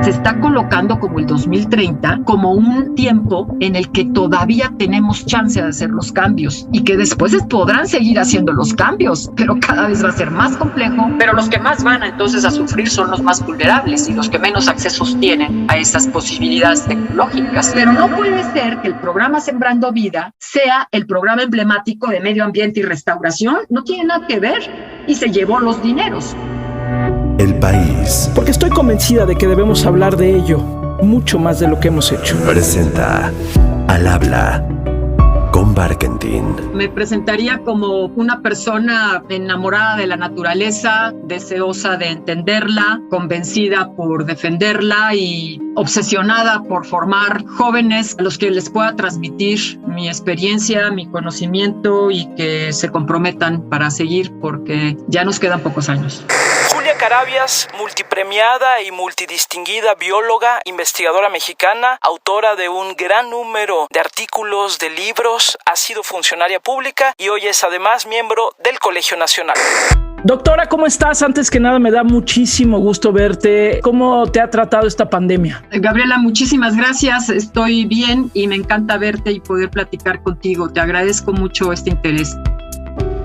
Se está colocando como el 2030 como un tiempo en el que todavía tenemos chance de hacer los cambios y que después podrán seguir haciendo los cambios, pero cada vez va a ser más complejo. Pero los que más van entonces a sufrir son los más vulnerables y los que menos accesos tienen a esas posibilidades tecnológicas. Pero no puede ser que el programa Sembrando Vida sea el programa emblemático de medio ambiente y restauración. No tiene nada que ver y se llevó los dineros. El País. Porque estoy convencida de que debemos hablar de ello mucho más de lo que hemos hecho. Presenta Al Habla con Barkentin. Me presentaría como una persona enamorada de la naturaleza, deseosa de entenderla, convencida por defenderla y obsesionada por formar jóvenes a los que les pueda transmitir mi experiencia, mi conocimiento y que se comprometan para seguir porque ya nos quedan pocos años. Julia Carabias, multipremiada y multidistinguida bióloga, investigadora mexicana, autora de un gran número de artículos, de libros, ha sido funcionaria pública y hoy es además miembro del Colegio Nacional. Doctora, ¿cómo estás? Antes que nada, me da muchísimo gusto verte. ¿Cómo te ha tratado esta pandemia? Gabriela, muchísimas gracias. Estoy bien y me encanta verte y poder platicar contigo. Te agradezco mucho este interés.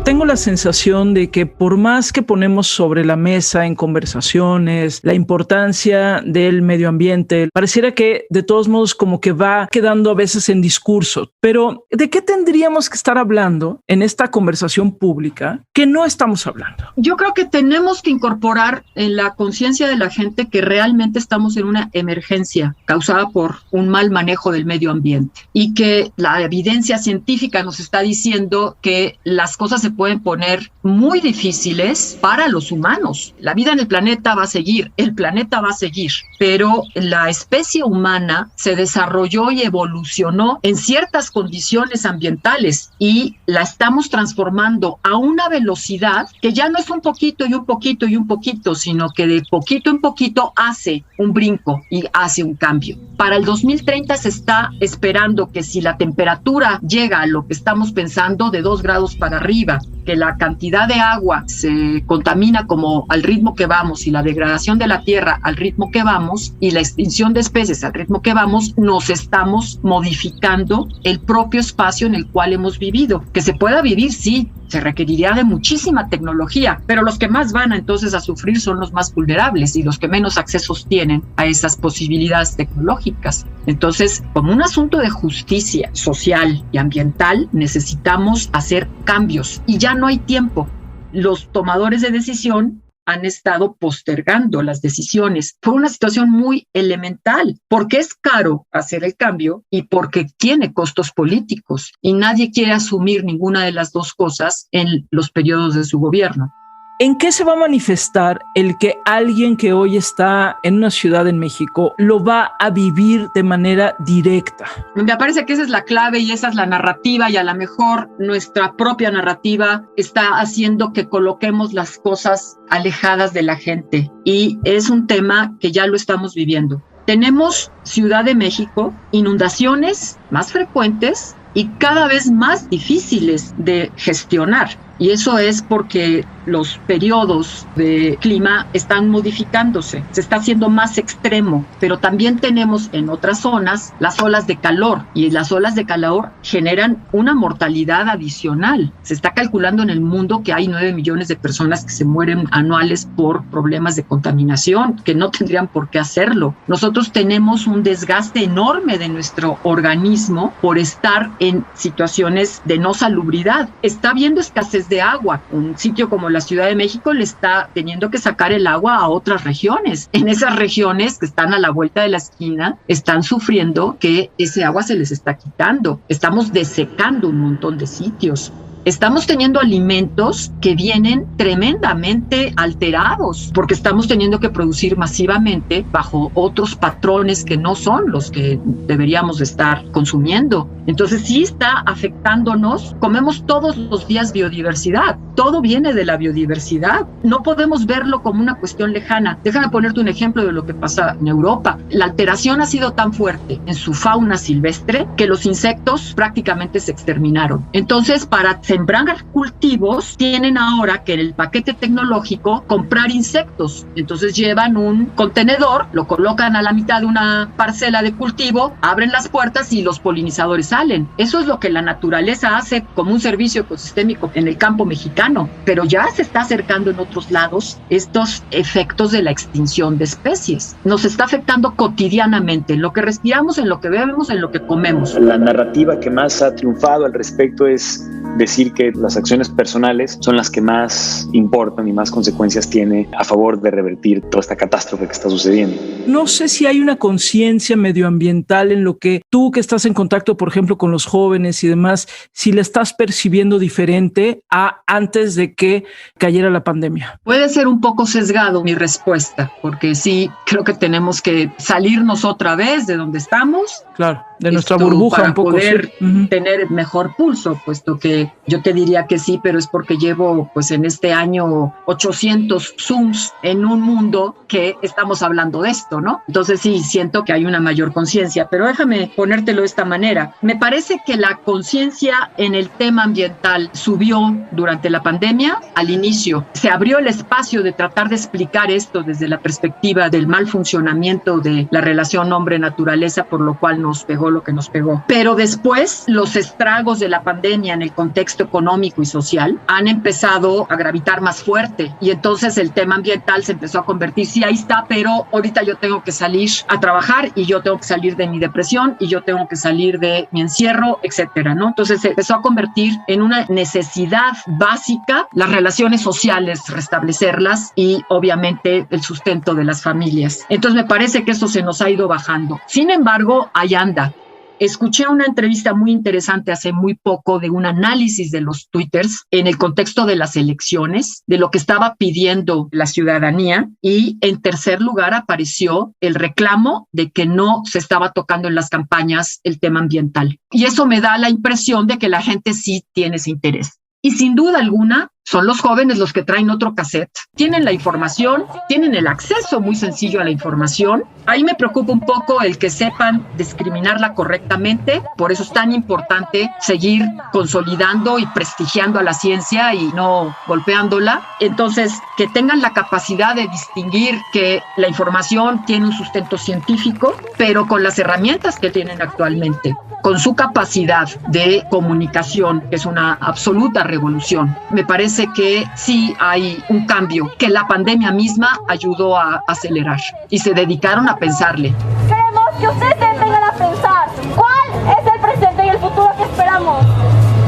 Tengo la sensación de que por más que ponemos sobre la mesa en conversaciones la importancia del medio ambiente, pareciera que de todos modos como que va quedando a veces en discurso. Pero ¿de qué tendríamos que estar hablando en esta conversación pública que no estamos hablando? Yo creo que tenemos que incorporar en la conciencia de la gente que realmente estamos en una emergencia causada por un mal manejo del medio ambiente y que la evidencia científica nos está diciendo que las cosas se pueden poner muy difíciles para los humanos. La vida en el planeta va a seguir, el planeta va a seguir, pero la especie humana se desarrolló y evolucionó en ciertas condiciones ambientales y la estamos transformando a una velocidad que ya no es un poquito y un poquito y un poquito, sino que de poquito en poquito hace un brinco y hace un cambio. Para el 2030 se está esperando que si la temperatura llega a lo que estamos pensando de 2 grados para arriba, que la cantidad de agua se contamina como al ritmo que vamos y la degradación de la tierra al ritmo que vamos y la extinción de especies al ritmo que vamos, nos estamos modificando el propio espacio en el cual hemos vivido. Que se pueda vivir, sí, se requeriría de muchísima tecnología, pero los que más van entonces a sufrir son los más vulnerables y los que menos accesos tienen a esas posibilidades tecnológicas. Entonces, como un asunto de justicia social y ambiental, necesitamos hacer cambios y ya no hay tiempo. Los tomadores de decisión han estado postergando las decisiones por una situación muy elemental, porque es caro hacer el cambio y porque tiene costos políticos y nadie quiere asumir ninguna de las dos cosas en los periodos de su gobierno. ¿En qué se va a manifestar el que alguien que hoy está en una ciudad en México lo va a vivir de manera directa? Me parece que esa es la clave y esa es la narrativa y a lo mejor nuestra propia narrativa está haciendo que coloquemos las cosas alejadas de la gente y es un tema que ya lo estamos viviendo. Tenemos Ciudad de México, inundaciones más frecuentes y cada vez más difíciles de gestionar. Y eso es porque los periodos de clima están modificándose, se está haciendo más extremo, pero también tenemos en otras zonas las olas de calor y las olas de calor generan una mortalidad adicional. Se está calculando en el mundo que hay 9 millones de personas que se mueren anuales por problemas de contaminación, que no tendrían por qué hacerlo. Nosotros tenemos un desgaste enorme de nuestro organismo por estar en situaciones de no salubridad. Está habiendo escasez de agua. Un sitio como la Ciudad de México le está teniendo que sacar el agua a otras regiones. En esas regiones que están a la vuelta de la esquina, están sufriendo que ese agua se les está quitando. Estamos desecando un montón de sitios. Estamos teniendo alimentos que vienen tremendamente alterados porque estamos teniendo que producir masivamente bajo otros patrones que no son los que deberíamos estar consumiendo. Entonces sí está afectándonos. Comemos todos los días biodiversidad. Todo viene de la biodiversidad. No podemos verlo como una cuestión lejana. Déjame ponerte un ejemplo de lo que pasa en Europa. La alteración ha sido tan fuerte en su fauna silvestre que los insectos prácticamente se exterminaron. Entonces, para sembrar cultivos, tienen ahora que en el paquete tecnológico comprar insectos. Entonces llevan un contenedor, lo colocan a la mitad de una parcela de cultivo, abren las puertas y los polinizadores salen. Eso es lo que la naturaleza hace como un servicio ecosistémico en el campo mexicano, pero ya se está acercando en otros lados estos efectos de la extinción de especies. Nos está afectando cotidianamente en lo que respiramos, en lo que bebemos, en lo que comemos. La narrativa que más ha triunfado al respecto es decir que las acciones personales son las que más importan y más consecuencias tiene a favor de revertir toda esta catástrofe que está sucediendo. No sé si hay una conciencia medioambiental en lo que tú, que estás en contacto, por ejemplo, con los jóvenes y demás, si la estás percibiendo diferente a antes de que cayera la pandemia. Puede ser un poco sesgado mi respuesta, porque sí, creo que tenemos que salirnos otra vez de donde estamos. Claro, de nuestra burbuja para un poco. poder sí. tener mejor pulso, puesto que yo te diría que sí, pero es porque llevo pues en este año 800 Zooms en un mundo que estamos hablando de esto, ¿no? Entonces sí, siento que hay una mayor conciencia, pero déjame ponértelo de esta manera. Me parece que la conciencia en el tema ambiental subió durante la pandemia. Al inicio se abrió el espacio de tratar de explicar esto desde la perspectiva del mal funcionamiento de la relación hombre-naturaleza, por lo cual nos pegó lo que nos pegó. Pero después los estragos de la pandemia en el contexto económico y social han empezado a gravitar más fuerte, y entonces el tema ambiental se empezó a convertir, sí, ahí está, pero ahorita yo tengo que salir a trabajar y yo tengo que salir de mi depresión y yo tengo que salir de mi encierro, etcétera, ¿no? Entonces se empezó a convertir en una necesidad básica las relaciones sociales, restablecerlas, y obviamente el sustento de las familias. Entonces me parece que eso se nos ha ido bajando. Sin embargo, ahí anda. Escuché una entrevista muy interesante hace muy poco de un análisis de los twitters en el contexto de las elecciones, de lo que estaba pidiendo la ciudadanía, y en tercer lugar apareció el reclamo de que no se estaba tocando en las campañas el tema ambiental. Y eso me da la impresión de que la gente sí tiene ese interés. Y sin duda alguna, son los jóvenes los que traen otro cassette. Tienen la información, tienen el acceso muy sencillo a la información. Ahí me preocupa un poco el que sepan discriminarla correctamente. Por eso es tan importante seguir consolidando y prestigiando a la ciencia y no golpeándola. Entonces, que tengan la capacidad de distinguir que la información tiene un sustento científico, pero con las herramientas que tienen actualmente, con su capacidad de comunicación, que es una absoluta revolución. Me parece que sí hay un cambio que la pandemia misma ayudó a acelerar, y se dedicaron a pensarle. Queremos que ustedes se detengan a pensar cuál es el presente y el futuro que esperamos.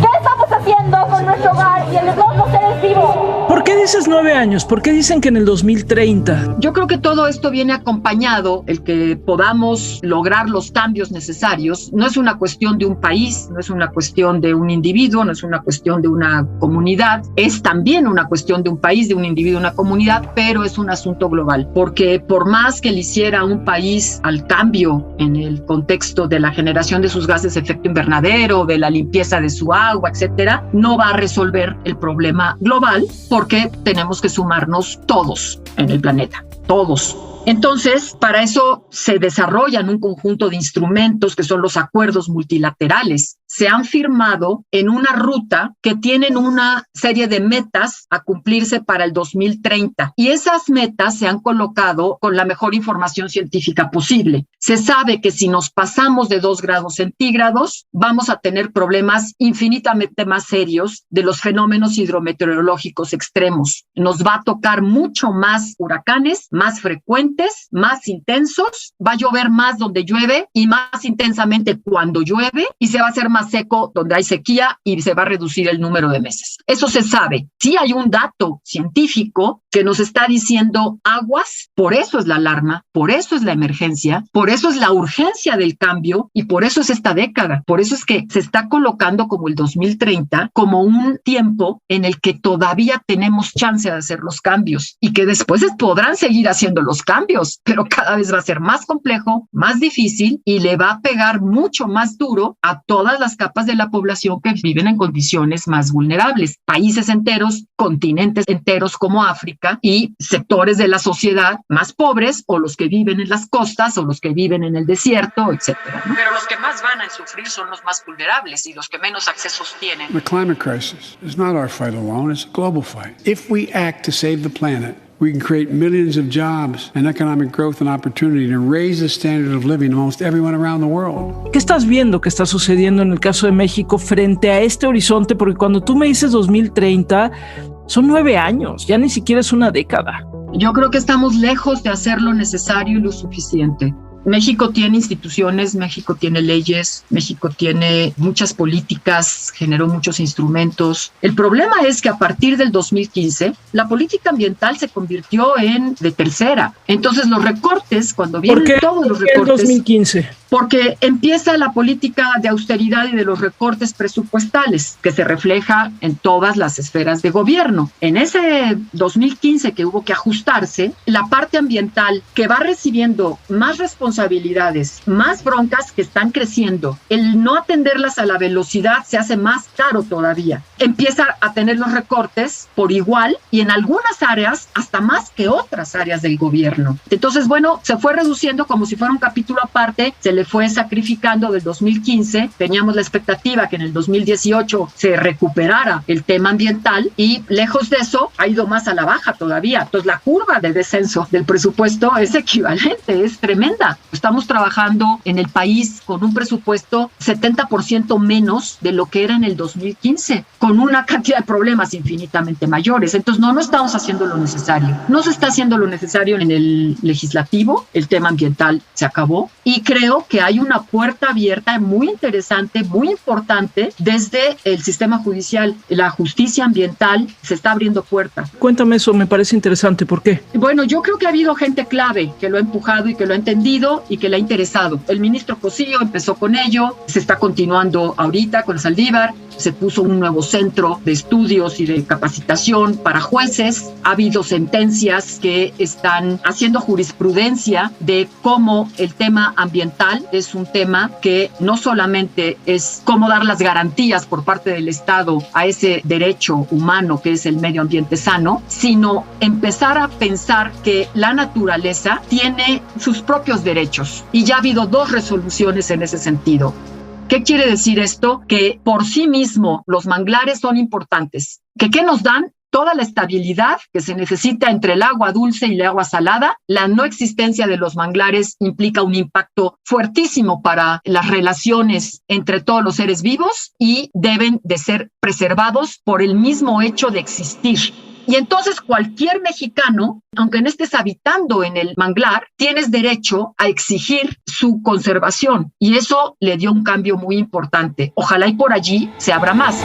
¿Qué estamos haciendo con nuestro hogar y el de todos los seres vivos? ¿Por qué dices 9 años? ¿Por qué dicen que en el 2030? Yo creo que todo esto viene acompañado, el que podamos lograr los cambios necesarios. No es una cuestión de un país, no es una cuestión de un individuo, no es una cuestión de una comunidad. Es también una cuestión de un país, de un individuo, una comunidad, pero es un asunto global. Porque por más que le hiciera un país al cambio en el contexto de la generación de sus gases de efecto invernadero, de la limpieza de su agua, etcétera, no va a resolver el problema global, porque tenemos que sumarnos todos en el planeta, todos. Entonces, para eso se desarrollan un conjunto de instrumentos que son los acuerdos multilaterales. Se han firmado en una ruta que tienen una serie de metas a cumplirse para el 2030, y esas metas se han colocado con la mejor información científica posible. Se sabe que si nos pasamos de 2 grados centígrados, vamos a tener problemas infinitamente más serios de los fenómenos hidrometeorológicos extremos. Nos va a tocar mucho más huracanes, más frecuentes, más intensos, va a llover más donde llueve y más intensamente cuando llueve, y se va a hacer más seco donde hay sequía y se va a reducir el número de meses. Eso se sabe. Sí hay un dato científico que nos está diciendo aguas, por eso es la alarma, por eso es la emergencia, por eso es la urgencia del cambio, y por eso es esta década. Por eso es que se está colocando como el 2030 como un tiempo en el que todavía tenemos chance de hacer los cambios, y que después podrán seguir haciendo los cambios, pero cada vez va a ser más complejo, más difícil, y le va a pegar mucho más duro a todas las las capas de la población que viven en condiciones más vulnerables. Países enteros, continentes enteros como África y sectores de la sociedad más pobres, o los que viven en las costas o los que viven en el desierto, etcétera, ¿no? Pero los que más van a sufrir son los más vulnerables y los que menos accesos tienen. The climate crisis is not our fight alone, it's a global fight. If we act to save the planet, we can create millions of jobs and economic growth and opportunity and raise the standard of living amongst everyone around the world. ¿Qué estás viendo que está sucediendo en el caso de México frente a este horizonte? Porque cuando tú me dices 2030, son 9 años, ya ni siquiera es una década. Yo creo que estamos lejos de hacer lo necesario y lo suficiente. México tiene instituciones, México tiene leyes, México tiene muchas políticas, generó muchos instrumentos. El problema es que a partir del 2015, la política ambiental se convirtió en de tercera. Entonces los recortes, cuando vienen todos los recortes... ¿Por qué en 2015? Porque empieza la política de austeridad y de los recortes presupuestales, que se refleja en todas las esferas de gobierno. En ese 2015 que hubo que ajustarse, la parte ambiental, que va recibiendo más responsabilidades, más broncas que están creciendo, el no atenderlas a la velocidad se hace más caro todavía. Empieza a tener los recortes por igual y en algunas áreas hasta más que otras áreas del gobierno. Entonces, bueno, se fue reduciendo como si fuera un capítulo aparte, se le fue sacrificando del 2015. Teníamos la expectativa que en el 2018 se recuperara el tema ambiental y lejos de eso ha ido más a la baja todavía. Entonces la curva de descenso del presupuesto es equivalente, es tremenda. Estamos trabajando en el país con un presupuesto 70% menos de lo que era en el 2015, con una cantidad de problemas infinitamente mayores. Entonces no estamos haciendo lo necesario. No se está haciendo lo necesario en el legislativo, el tema ambiental se acabó y creo que hay una puerta abierta muy interesante, muy importante desde el sistema judicial. La justicia ambiental se está abriendo puertas. Cuéntame eso, me parece interesante. ¿Por qué? Bueno, yo creo que ha habido gente clave que lo ha empujado y que lo ha entendido y que le ha interesado. El ministro Cosío empezó con ello, se está continuando ahorita con Saldívar, se puso un nuevo centro de estudios y de capacitación para jueces. Ha habido sentencias que están haciendo jurisprudencia de cómo el tema ambiental es un tema que no solamente es cómo dar las garantías por parte del Estado a ese derecho humano que es el medio ambiente sano, sino empezar a pensar que la naturaleza tiene sus propios derechos. Y ya ha habido 2 resoluciones en ese sentido. ¿Qué quiere decir esto? Que por sí mismo los manglares son importantes. ¿Qué nos dan? Toda la estabilidad que se necesita entre el agua dulce y el agua salada. La no existencia de los manglares implica un impacto fuertísimo para las relaciones entre todos los seres vivos y deben de ser preservados por el mismo hecho de existir. Y entonces cualquier mexicano, aunque no estés habitando en el manglar, tienes derecho a exigir su conservación. Y eso le dio un cambio muy importante. Ojalá y por allí se abra más.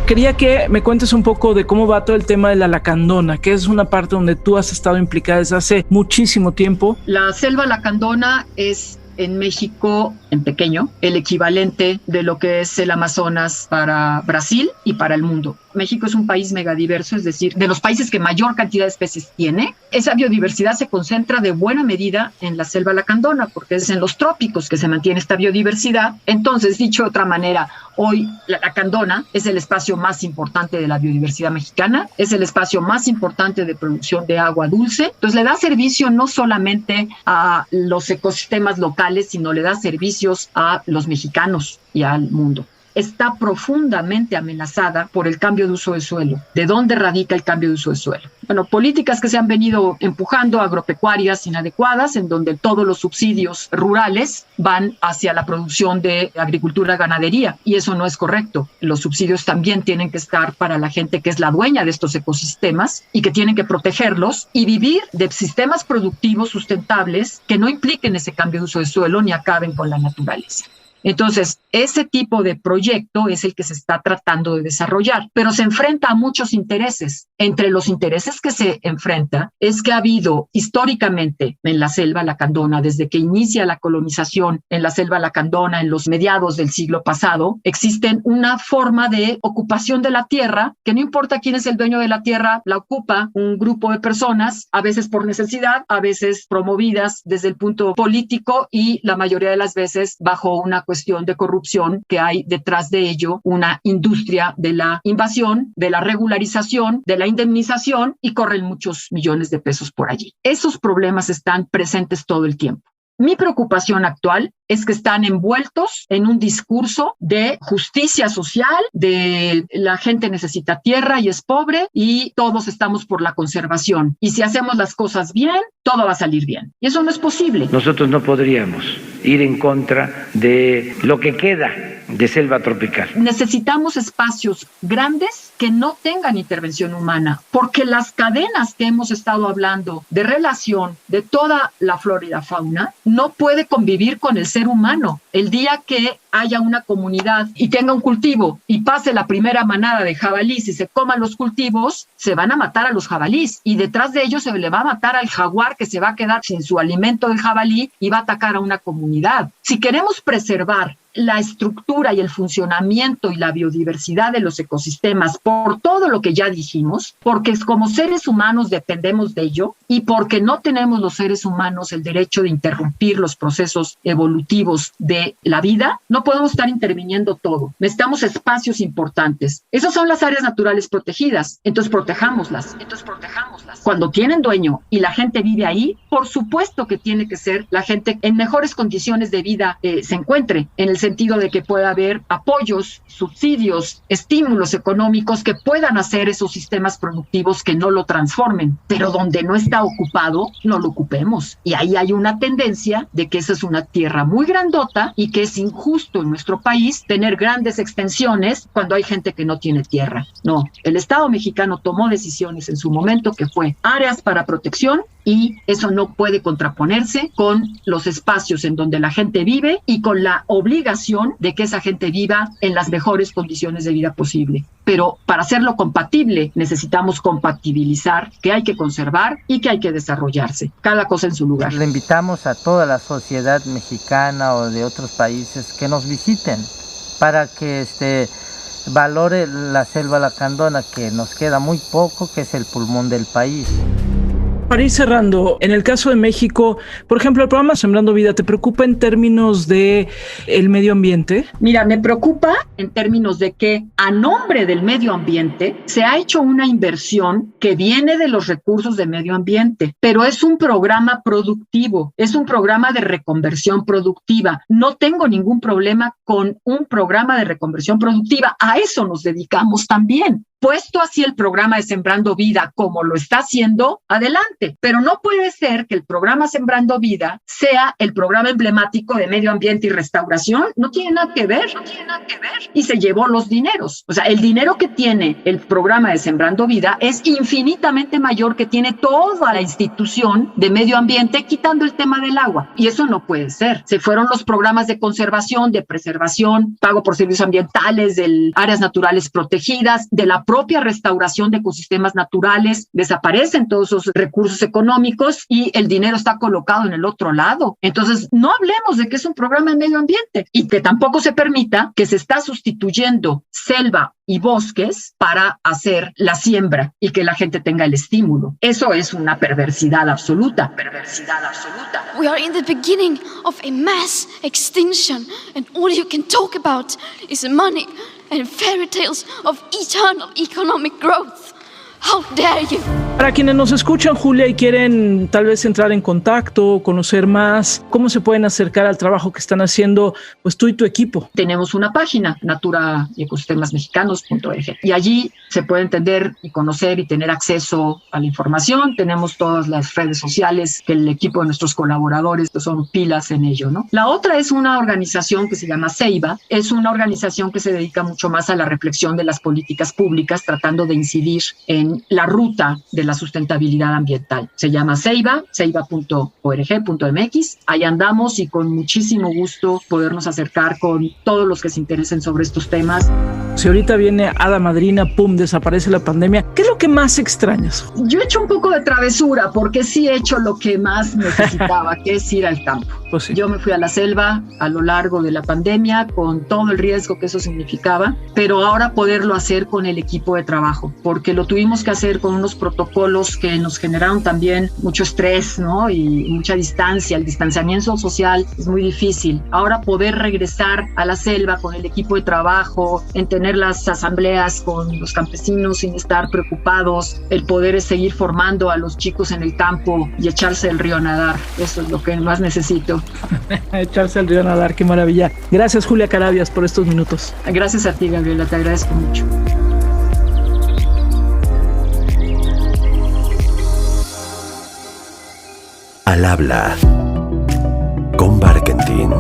Quería que me cuentes un poco de cómo va todo el tema de la lacandona, que es una parte donde tú has estado implicada desde hace muchísimo tiempo. La selva lacandona es en México, en pequeño, el equivalente de lo que es el Amazonas para Brasil y para el mundo. México es un país megadiverso, es decir, de los países que mayor cantidad de especies tiene. Esa biodiversidad se concentra de buena medida en la selva lacandona, porque es en los trópicos que se mantiene esta biodiversidad. Entonces, dicho de otra manera, hoy la lacandona es el espacio más importante de la biodiversidad mexicana, es el espacio más importante de producción de agua dulce. Entonces, le da servicio no solamente a los ecosistemas locales, sino le da servicios a los mexicanos y al mundo. Está profundamente amenazada por el cambio de uso de suelo. ¿De dónde radica el cambio de uso de suelo? Bueno, políticas que se han venido empujando, agropecuarias inadecuadas, en donde todos los subsidios rurales van hacia la producción de agricultura, ganadería, y eso no es correcto. Los subsidios también tienen que estar para la gente que es la dueña de estos ecosistemas y que tienen que protegerlos y vivir de sistemas productivos sustentables que no impliquen ese cambio de uso de suelo ni acaben con la naturaleza. Entonces, ese tipo de proyecto es el que se está tratando de desarrollar, pero se enfrenta a muchos intereses. Entre los intereses que se enfrenta es que ha habido históricamente en la selva lacandona, desde que inicia la colonización en la selva lacandona en los mediados del siglo pasado, existen una forma de ocupación de la tierra, que no importa quién es el dueño de la tierra, la ocupa un grupo de personas, a veces por necesidad, a veces promovidas desde el punto político y la mayoría de las veces bajo una cuestión de corrupción que hay detrás de ello, una industria de la invasión, de la regularización, de la indemnización, y corren muchos millones de pesos por allí. Esos problemas están presentes todo el tiempo. Mi preocupación actual es que están envueltos en un discurso de justicia social, de la gente necesita tierra y es pobre y todos estamos por la conservación. Y si hacemos las cosas bien, todo va a salir bien. Y eso no es posible. Nosotros no podríamos ir en contra de lo que queda de selva tropical. Necesitamos espacios grandes que no tengan intervención humana, porque las cadenas que hemos estado hablando de relación de toda la flora y la fauna no puede convivir con el ser humano. El día que haya una comunidad y tenga un cultivo y pase la primera manada de jabalíes y se coman los cultivos, se van a matar a los jabalíes y detrás de ellos se le va a matar al jaguar que se va a quedar sin su alimento del jabalí y va a atacar a una comunidad. Si queremos preservar la estructura y el funcionamiento y la biodiversidad de los ecosistemas por todo lo que ya dijimos, porque como seres humanos dependemos de ello y porque no tenemos los seres humanos el derecho de interrumpir los procesos evolutivos de la vida, no podemos estar interviniendo todo. Necesitamos espacios importantes. Esas son las áreas naturales protegidas. Entonces protejámoslas. Cuando tienen dueño y la gente vive ahí, por supuesto que tiene que ser la gente en mejores condiciones de vida se encuentre, en el sentido de que pueda haber apoyos, subsidios, estímulos económicos que puedan hacer esos sistemas productivos que no lo transformen, pero donde no está ocupado, no lo ocupemos. Y ahí hay una tendencia de que esa es una tierra muy grandota y que es injusto en nuestro país tener grandes extensiones cuando hay gente que no tiene tierra. No, el Estado mexicano tomó decisiones en su momento que fue áreas para protección y eso no puede contraponerse con los espacios en donde la gente vive y con la obligación de que esa gente viva en las mejores condiciones de vida posible. Pero para hacerlo compatible necesitamos compatibilizar que hay que conservar y que hay que desarrollarse, cada cosa en su lugar. Le invitamos a toda la sociedad mexicana o de otros países que nos visiten para que valore la selva lacandona, que nos queda muy poco, que es el pulmón del país. Para ir cerrando, en el caso de México, por ejemplo, el programa Sembrando Vida, ¿te preocupa en términos de el medio ambiente? Mira, me preocupa en términos de que a nombre del medio ambiente se ha hecho una inversión que viene de los recursos de medio ambiente, pero es un programa productivo, es un programa de reconversión productiva. No tengo ningún problema con un programa de reconversión productiva, a eso nos dedicamos también. Puesto así el programa de Sembrando Vida como lo está haciendo, adelante. Pero no puede ser que el programa Sembrando Vida sea el programa emblemático de medio ambiente y restauración. No tiene nada que ver. Y se llevó los dineros. O sea, el dinero que tiene el programa de Sembrando Vida es infinitamente mayor que tiene toda la institución de medio ambiente, quitando el tema del agua. Y eso no puede ser. Se fueron los programas de conservación, de preservación, pago por servicios ambientales, de áreas naturales protegidas, de la propia restauración de ecosistemas naturales, desaparecen todos esos recursos económicos y el dinero está colocado en el otro lado. Entonces, no hablemos de que es un programa de medio ambiente y que tampoco se permita que se está sustituyendo selva y bosques para hacer la siembra y que la gente tenga el estímulo. Eso es una perversidad absoluta. We are in the beginning of a mass extinction, and all you can talk about is money and fairy tales of eternal economic growth. How dare you? Para quienes nos escuchan, Julia, y quieren tal vez entrar en contacto, conocer más, ¿cómo se pueden acercar al trabajo que están haciendo pues tú y tu equipo? Tenemos una página, natura y ecosistemasmexicanos.org, y allí se puede entender y conocer y tener acceso a la información. Tenemos todas las redes sociales que el equipo de nuestros colaboradores son pilas en ello, ¿no? La otra es una organización que se llama CEIBA, es una organización que se dedica mucho más a la reflexión de las políticas públicas, tratando de incidir en la ruta de la sustentabilidad ambiental. Se llama Ceiba, ceiba.org.mx. Ahí andamos y con muchísimo gusto podernos acercar con todos los que se interesen sobre estos temas. Si ahorita viene hada madrina, pum, desaparece la pandemia, ¿qué es lo que más extrañas? Yo he hecho un poco de travesura porque sí he hecho lo que más necesitaba, que es ir al campo. Pues sí. Yo me fui a la selva a lo largo de la pandemia con todo el riesgo que eso significaba, pero ahora poderlo hacer con el equipo de trabajo, porque lo tuvimos que hacer con unos protocolos que nos generaron también mucho estrés, ¿no? Y mucha distancia. El distanciamiento social es muy difícil. Ahora poder regresar a la selva con el equipo de trabajo, en tener las asambleas con los campesinos sin estar preocupados, el poder seguir formando a los chicos en el campo y echarse al río a nadar. Eso es lo que más necesito. Echarse al río a nadar, qué maravilla. Gracias, Julia Carabias, por estos minutos. Gracias a ti, Gabriela, te agradezco mucho. Al habla con Barkentin.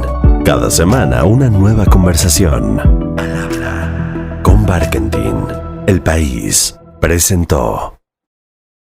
Cada semana una nueva conversación. Al habla con Barkentin. El País presentó.